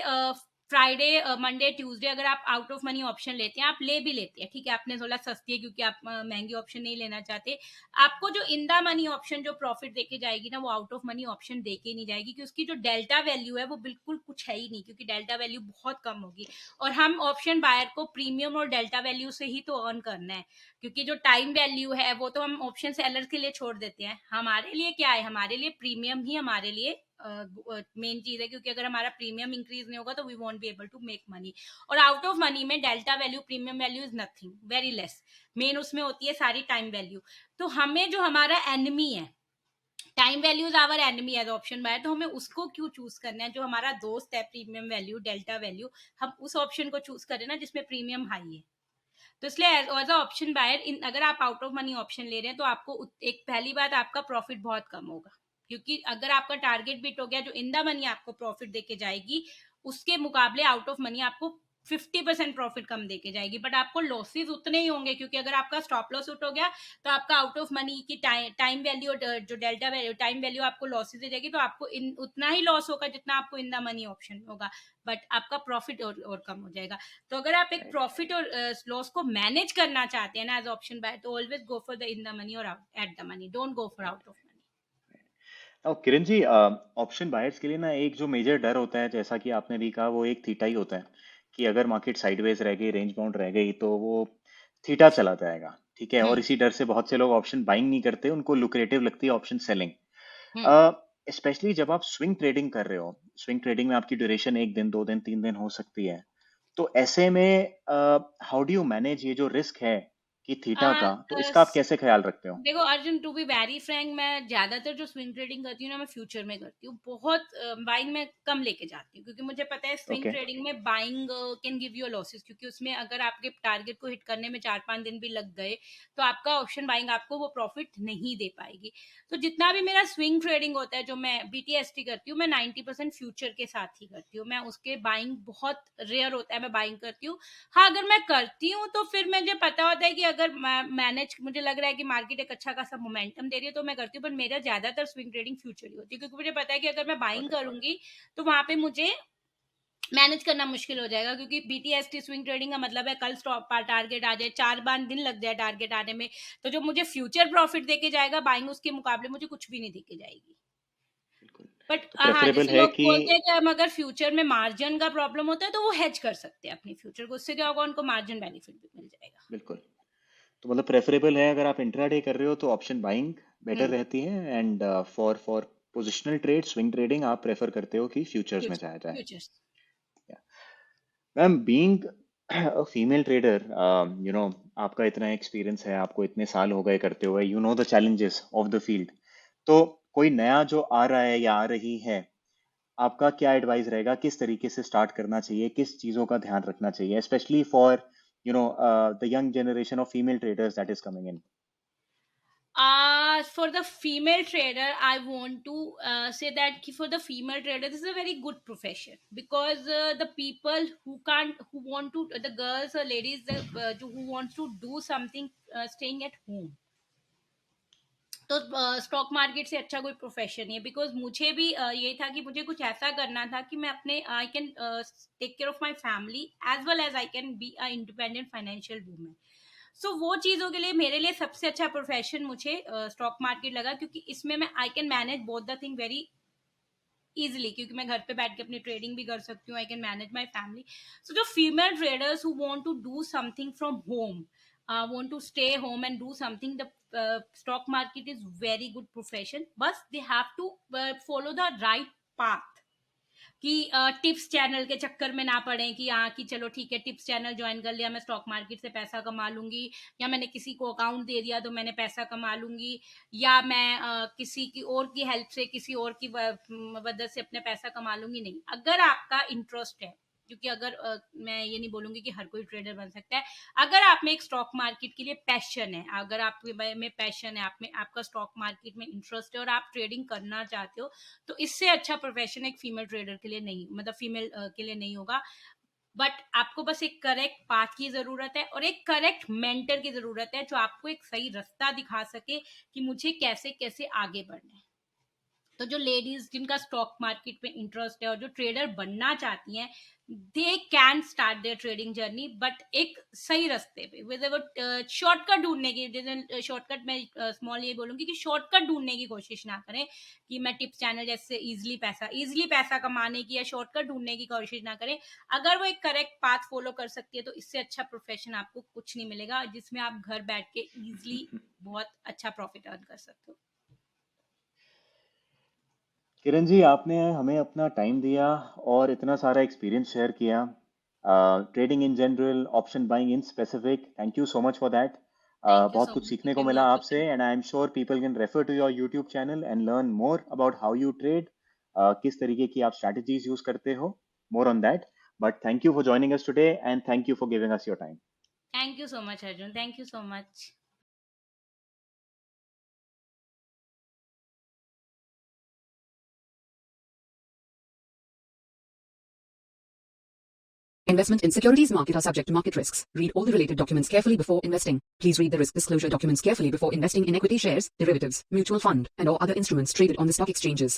फ्राइडे मंडे ट्यूसडे अगर आप आउट ऑफ मनी ऑप्शन लेते हैं, आप ले भी लेते हैं, ठीक है, आपने बोला सस्ती है क्योंकि आप महंगी ऑप्शन नहीं लेना चाहते, आपको जो इन द मनी ऑप्शन जो प्रॉफिट देके जाएगी ना, वो आउट ऑफ मनी ऑप्शन देके ही नहीं जाएगी, क्योंकि उसकी जो डेल्टा वैल्यू है वो बिल्कुल कुछ है ही नहीं, क्योंकि डेल्टा वैल्यू बहुत कम होगी, और हम ऑप्शन बायर को प्रीमियम और डेल्टा वैल्यू से ही तो अर्न करना है, क्योंकि जो टाइम वैल्यू है वो तो हम ऑप्शन सेलर के लिए छोड़ देते हैं, हमारे लिए क्या है, हमारे लिए प्रीमियम ही हमारे लिए मेन चीज है, क्योंकि अगर हमारा प्रीमियम इंक्रीज नहीं होगा तो we won't be able to make money. और आउट ऑफ मनी में delta value premium value is nothing, very less, main उसमें होती है सारी टाइम वैल्यू। तो हमें जो हमारा एनिमी है, time value is our enemy as option buyer, तो हमें उसको क्यों चूज करना है, जो हमारा दोस्त है प्रीमियम वैल्यू डेल्टा वैल्यू, हम उस ऑप्शन को चूज करें ना जिसमें प्रीमियम हाई है। तो इसलिए एज अ ऑप्शन बायर, इन अगर आप आउट ऑफ मनी ऑप्शन ले रहे हैं, तो आपको एक पहली बात, आपका प्रॉफिट बहुत कम होगा, क्योंकि अगर आपका टारगेट बीट हो गया, जो इन द मनी आपको प्रॉफिट देके जाएगी, उसके मुकाबले आउट ऑफ मनी आपको 50% प्रॉफिट कम देके जाएगी, बट आपको लॉसेज उतने ही होंगे, क्योंकि अगर आपका स्टॉप लॉस उठ हो गया, तो आपका आउट ऑफ मनी की टाइम वैल्यू और जो डेल्टा वैल्यू टाइम वैल्यू आपको लॉसेज दे जाएगी, तो आपको उतना ही लॉस होगा जितना आपको इन द मनी ऑप्शन होगा, बट आपका प्रॉफिट और कम हो जाएगा। तो अगर आप एक प्रॉफिट और लॉस को मैनेज करना चाहते हैं ना एज ऑप्शन बाय, तो always go for the in the money और at the money, don't go for out of money. और किरण जी, ऑप्शन बायर्स के लिए ना एक जो मेजर डर होता है, जैसा कि आपने भी कहा, वो एक थीटा ही होता है कि अगर मार्केट साइडवेज रह गई, रेंज बाउंड रह गई, तो वो थीटा चला जाएगा। ठीक है, और हम्म। इसी डर से बहुत से लोग ऑप्शन बाइंग नहीं करते, उनको लुक्रेटिव लगती है ऑप्शन सेलिंग। हम्म। स्पेशली जब आप स्विंग ट्रेडिंग कर रहे हो, स्विंग ट्रेडिंग में आपकी ड्यूरेशन एक दिन, 2 दिन, 3 दिन हो सकती है, तो ऐसे में हाउ डू यू मैनेज ये जो रिस्क है कि थीटा आ, का, तो इसका आप कैसे ख्याल रखते हो? देखो Arjun, to be very frank, मैं ज्यादातर जो स्विंग ट्रेडिंग करती हूँ ना, मैं फ्यूचर में करती हूँ, बहुत बाइंग में कम लेके जाती हूँ, क्योंकि मुझे पता है स्विंग ओके। ट्रेडिंग में buying can give you losses, क्योंकि उसमें अगर आपके टारगेट को हिट करने में 4-5 दिन भी लग गए, तो आपका ऑप्शन बाइंग आपको वो प्रॉफिट नहीं दे पाएगी। तो जितना भी मेरा स्विंग ट्रेडिंग होता है, जो मैं बीटीएसटी करती हूँ, मैं 90% फ्यूचर के साथ ही करती हूँ, मैं उसके बाइंग बहुत रेयर होता है मैं बाइंग करती हूँ। हाँ, अगर मैं करती हूँ तो फिर मुझे पता होता है कि अगर मैनेज मुझे लग रहा है कि मार्केट एक अच्छा खासा मोमेंटम दे रही है, तो मैं करती हूँ, पर मेरा ज्यादातर स्विंग ट्रेडिंग फ्यूचर ही होती है, क्योंकि मुझे पता है कि अगर मैं बाइंग करूंगी तो वहां पे मुझे मैनेज करना मुश्किल हो जाएगा, क्योंकि बीटीएसटी स्विंग ट्रेडिंग का मतलब है कल स्टॉप टारगेट आ जाए, 4-5 दिन लग जाए टारगेट आने में, तो जो मुझे फ्यूचर प्रॉफिट देके जाएगा बाइंग, उसके मुकाबले मुझे कुछ भी नहीं देके जाएगी। बिल्कुल। बट तो हाँ, प्रेफरेबल जैसे है लोग कि बोलते हैं कि हम अगर फ्यूचर में मार्जिन का प्रॉब्लम होता है, तो वो हेज कर सकते हैं अपनी फ्यूचर को, उससे क्या होगा, उनको मार्जिन बेनिफिट भी मिल जाएगा। बिल्कुल, तो मतलब प्रेफरेबल है अगर आप इंट्राडे कर रहे हो तो ऑप्शन बाइंग बेटर हम्म। रहती है, and for positional trade, swing trading, आप प्रेफर करते हो कि फ्यूचर्स में फ्यूचर जाया जाए। Futures. Ma'am, being a female trader, you know, आपका इतना एक्सपीरियंस है, आपको इतने साल हो गए करते हुए, you know the challenges of the field, तो कोई नया जो आ रहा है या आ रही है, आपका क्या एडवाइस रहेगा, किस तरीके से स्टार्ट करना चाहिए, किस चीज़ों का ध्यान रखना चाहिए, specially for you know the young generation of female traders that is coming in? For the female trader, I want to say that for the female trader, this is a very good profession, because the people who can't, who want to, the girls or ladies who wants to do something staying at home, तो stock market से अच्छा कोई profession नहीं है, because मुझे भी ये था कि मुझे कुछ ऐसा करना था कि मैं अपने I can take care of my family as well as I can be a independent financial women. So वो चीज़ों के लिए मेरे लिए सबसे अच्छा प्रोफेशन मुझे स्टॉक मार्केट लगा, क्योंकि इसमें मैं आई can manage both the thing very easily, क्योंकि मैं घर पे बैठ के अपनी ट्रेडिंग भी कर सकती हूँ, I can manage my family. So जो female traders who want to do something from home, want to stay home and do something, the stock market is very good profession, but they have to follow the right path, कि tips channel के चक्कर में ना पड़े कि हाँ कि चलो ठीक है टिप्स चैनल ज्वाइन कर लिया, मैं स्टॉक मार्केट से पैसा कमा लूंगी, या मैंने किसी को अकाउंट दे दिया तो मैंने पैसा कमा लूंगी, या मैं किसी की और की हेल्प से किसी और की मदद से अपने पैसा कमा लूंगी। नहीं, अगर आपका इंटरेस्ट है, क्योंकि अगर मैं ये नहीं बोलूंगी कि हर कोई ट्रेडर बन सकता है, अगर आप में एक स्टॉक मार्केट के लिए पैशन है, अगर आपके में पैशन है, आप में आपका स्टॉक मार्केट में इंटरेस्ट है और आप ट्रेडिंग करना चाहते हो, तो इससे अच्छा प्रोफेशन एक फीमेल ट्रेडर के लिए नहीं, मतलब फीमेल के लिए नहीं होगा। बट आपको बस एक करेक्ट पाथ की जरूरत है और एक करेक्ट मेंटर की जरूरत है जो आपको एक सही रास्ता दिखा सके कि मुझे कैसे कैसे आगे बढ़ना है। तो जो लेडीज जिनका स्टॉक मार्केट में इंटरेस्ट है और जो ट्रेडर बनना चाहती हैं, they can start their trading journey, but एक सही रास्ते पे विद शॉर्टकट ढूंढने की, शॉर्टकट में स्मॉल ये बोलूंगी कि शॉर्टकट ढूंढने की कोशिश ना करें कि मैं टिप्स चैनल जैसे इजीली पैसा कमाने की या शॉर्टकट ढूंढने की कोशिश ना करें। अगर वो एक करेक्ट पाथ फॉलो कर सकती है तो इससे अच्छा प्रोफेशन आपको कुछ नहीं मिलेगा जिसमें आप घर बैठ के इजिली बहुत अच्छा प्रॉफिट अर्न कर सकते हो। किरण जी, आपने हमें अपना टाइम दिया और इतना सारा एक्सपीरियंस शेयर किया, trading in general, option buying in specific. Thank you so much for that. Thank you बहुत सो कुछ मच, सीखने इट को वाज मिला ऑल्सो आपसे, and I am sure people can refer to your YouTube channel and learn more about how you trade, किस तरीके की आप स्ट्रैटेजीज यूज करते हो, more on that. But thank you for joining us today and thank you for giving us your time. Thank you so much Arjun, thank you so much. Investment in securities market are subject to market risks. Read all the related documents carefully before investing. Please read the risk disclosure documents carefully before investing in equity shares, derivatives, mutual fund, and or other instruments traded on the stock exchanges.